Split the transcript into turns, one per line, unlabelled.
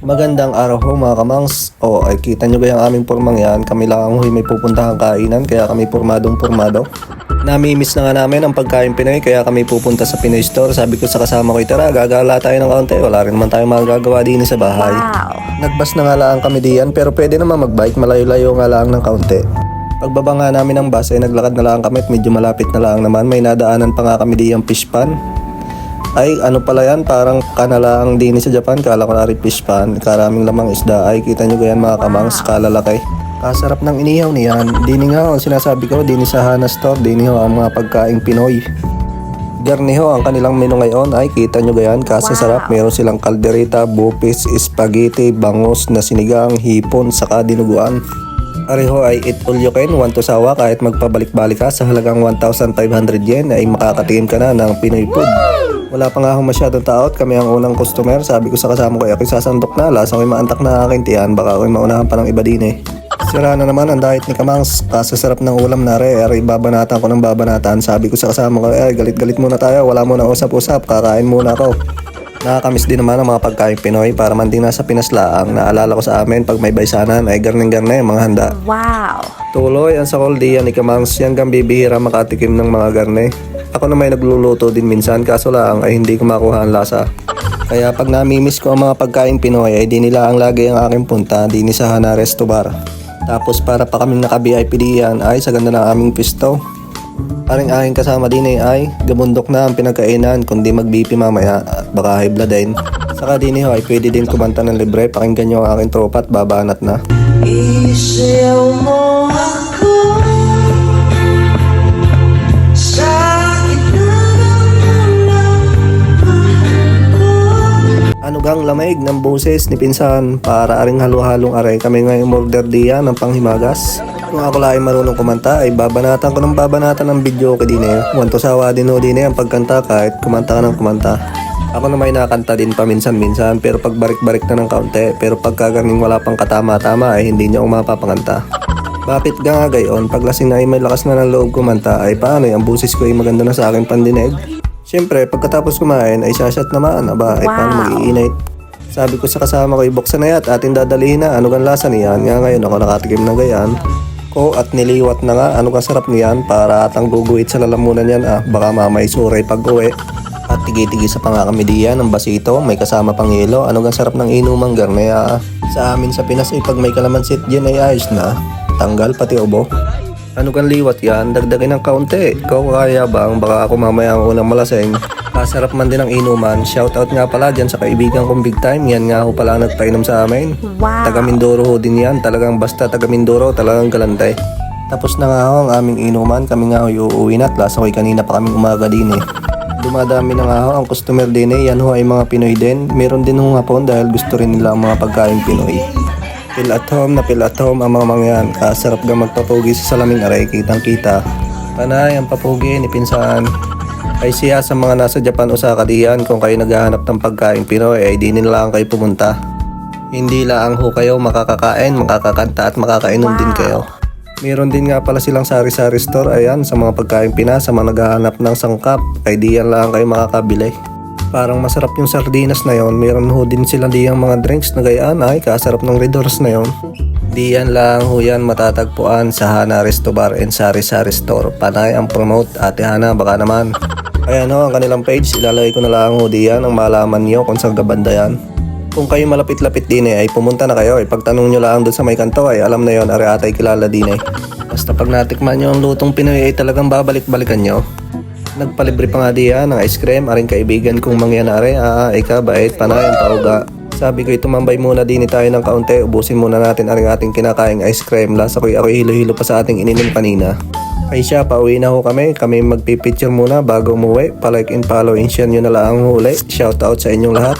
Magandang araw ho mga kamangs. Ay kita nyo gayang aming pormang yan. Kami lang ang may pupuntahan kainan kaya kami pormadong pormado. Namimiss na nga namin ang pagkain Pinoy kaya kami pupunta sa Pinoy Store. Sabi ko sa kasama ko, tara gagala tayo ng kaunti. Wala rin naman tayong magagawa din sa bahay. Nagbas na nga lang kami diyan pero pwede naman magbike, malayo-layo nga lang ng kaunti. Pagbaba nga namin ng bus ay naglakad na lang kami at medyo malapit na lang naman. May nadaanan pa nga kami diyang fish pan. Ay ano pala yan, parang kanalang din sa Japan. Kala ko na rin fish pan, karaming lamang isda. Ay kita nyo ganyan mga kamangs, kalalaki. Kasarap ng inihaw niyan. Dini nga ang sinasabi ko, dini sa Hana Store, dini ho ang mga pagkaing Pinoy. Garniho ang kanilang menu ngayon. Ay kita nyo ganyan, kasasarap. Meron silang kaldereta, bupis, spaghetti, bangus na sinigang, hipon, saka dinuguan. Areho ay eat all you can, want to sawa kahit magpabalik-balik ka sa halagang 1,500 yen ay makakatingin ka na ng Pinoy food. Wala pa nga akong masyadong tao at kami ang unang customer. Sabi ko sa kasama ko, ako'y sasandok na, lasa ko'y maantak na aking tiyan, baka ako'y maunahan pa ng iba din eh. Sira na naman ang diet ni Kamangs, kasasarap ng ulam na aray babanatan ko ng babanatan. Sabi ko sa kasama ko, galit-galit muna tayo, wala muna usap-usap, kakain muna ako. Nakakamiss din naman ang mga pagkain Pinoy para man din nasa Pinas laang. Naalala ko sa amin pag may baysanan ay garning-garne mga handa.
Wow!
Tuloy ang sakol diyan ni Kamangs, yan gang bibihira makatikim ng mga garne. Ako na may nagluluto din minsan kaso lang ay hindi ko makuha ang lasa. Kaya pag namimiss ko ang mga pagkain Pinoy ay di nila ang lagi ang aking punta, di ni sa Hana Resto Bar. Tapos para pa kaming naka-VIP diyan ay sa ganda ng aming pisto. Paring aking kasama din ay gabundok na ang pinagkainan kundi mag-BP mamaya at baka high blood din. Saka din ay pwede din kumanta ng libre, pakinggan nyo ang aking tropa at babanat na.
Isayaw mo ako sa gitna ng ko.
Ano gang lamig ng boses ni pinsan para aring halo-halong aray kami ngayong order diyan ng panghimagas. Kung ako lang ay marunong kumanta ay babanatan ko ng babanatan ng video ko din eh. Wanto sawa din o din eh ang pagkanta kahit kumanta ka ng kumanta. Ako na may nakanta din paminsan-minsan pero pagbarik-barik na ng kaunti. Pero pagkagarning wala pang katama-tama ay hindi niya ako mapapanganta. Bakit nga gayon paglasing na ay may lakas na ng loob kumanta ay paano ang busis ko ay maganda na sa aking pandinig. Siyempre pagkatapos kumain ay sashat naman aba ay paano mag-iinit. Sabi ko sa kasama ko ibuksan na yan at ating dadalihin na ano gan lasa niyan. Nga ngayon ako nakatikim ng gayan. At niliwat na nga ano kasarap niyan para atang guguhit sa lalamunan yan baka mamay suray pag uwi. At tigi-tigi sa pangakamediya ng basito may kasama pang yelo ano gan sarap ng inumang garne sa amin sa Pinas ay pag may kalamansit dyan ay ayos na tanggal pati ubo. Ano gan liwat yan dagdagin ng kaunti ikaw kaya bang baka ako mamaya ang unang malaseng. Kasarap man din ang inuman. Shoutout nga pala dyan sa kaibigan kong big time. Yan nga ho pala nagpainom sa amin.
Wow.
Taga Mindoro ho din yan. Talagang basta taga Mindoro, talagang galantay. Tapos na nga ho ang aming inuman. Kami nga ho uuwi na at lasa ko'y kanina pa kaming umaga din eh. Dumadami na nga ho ang customer din eh. Yan ho ay mga Pinoy din. Meron din ho hapon dahil gusto rin nila ang mga pagkain Pinoy. Feel at home na feel at home ang mga mangyan. Kasarap ga magpapugi sa salaming aray. Kitang kita. Panay ang papugi ni pinsan. Ay siya sa mga nasa Japan o sa Kadian kung kayo naghahanap ng pagkain Pinoy ay di nila lang kayo pumunta. Hindi lang ho kayo makakakain, makakakanta at makakainom din kayo. Meron din nga pala silang sari-sari store ayan sa mga pagkain Pinas sa mga naghahanap ng sangkap ay di yan lang kayo makakabili. Parang masarap yung sardinas na yon. Meron ho din silang diyang mga drinks na gayaan ay kasarap ng Red Horse na yon. Diyan lang ho yan matatagpuan sa Hana Resto Bar and Sari Sari Store. Panay ang promote Ate Hana baka naman. Ayan ho ang kanilang page, ilalagay ko na lang ho diyan ang malaman nyo kung saan gabanda yan. Kung kayo malapit-lapit din ay pumunta na kayo. Pagtanong nyo lang doon sa may kanto ay alam na yon ari atay kilala din Basta pag natikman nyo ang lutong Pinoy ay talagang babalik-balikan nyo. Nagpalibre pa nga diyan ng ice cream, aring kaibigan kong mangyanari. Ika bait, panay ang pauga. Sabi ko tumambay muna din tayo ng kaunti, ubusin muna natin aring ating kinakaing ice cream. Lasa ko ako hilo-hilo pa sa ating ininom kanina. Ay siya, pauwi na ho kami magpipicture muna bago umuwi. Pa-like and follow and share nyo na lang ang huli. Shoutout sa inyong lahat.